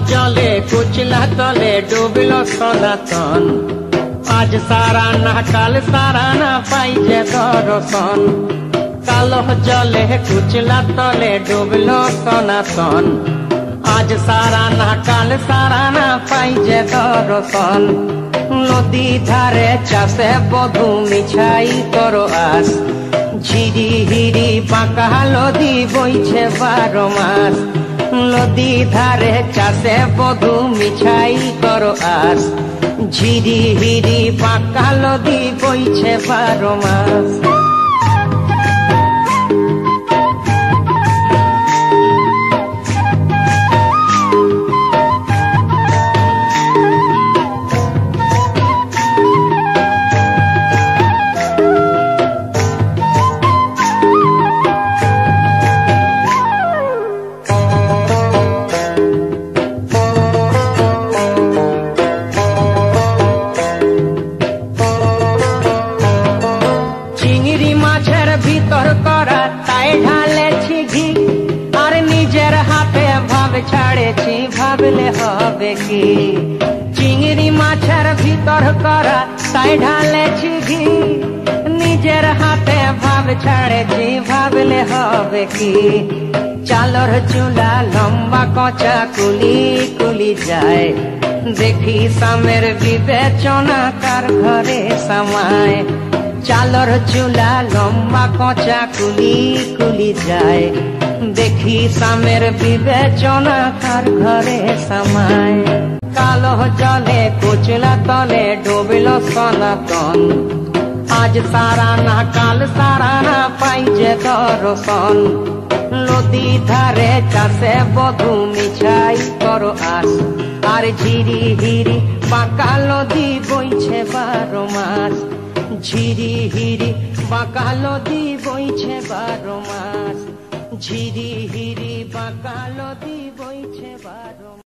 জলে কুচলা তলে ডুবল সনাতন। আজ সারা না কাল সারা না পাই যে দর্শন। কালো জলে কুচলা তলে ডুবল সনাতন। আজ সারা না কাল সারা না পাই যে দর্শন। নদী ধারে চাষে বধু মিছাই তোর আস। ঝিরি হিরি বাঁকা নদী বইছে 12 মাস। নদী ধারে চাষে বধু মিছাই তোর আস। ঝিরি হিরি বাঁকা নদী বইছে 12 মাস। ভিতর করা তাই ঢালেছি ঘি। আর নিজের হাতে ভাব ছাড়েছি, ভাবলে হবে কি। চিংড়ি মাছের ভিতর করা তাই ঢালেছি ঘি। নিজের হাতে ভাব ছাড়েছি, ভাবলে হবে কি। চালর চুলা লম্বা কচা কুলি কুলি যায়। দেখি সামের বিবেচনা কার ঘরে সামায়। চালর চুলা লম্বা কচা কুলি কুলি যায়। দেখি সামের বিবেচনা কার ঘরে সামায়। কালো জলে কুচলা তলে ডুবল সনাতন। আজ সারা না কাল সারা না পাই যে দর্শন। নদী ধারে চাষে বধু মিছাই তোর আস। আর ঝিরি হিরি বাঁকা নদী বইছে 12 মাস। ঝিরি হিরি বাঁকা নদী বইছে 12 মাস। ঝিরি হিরি বাঁকা নদী বইছে 12 মাস।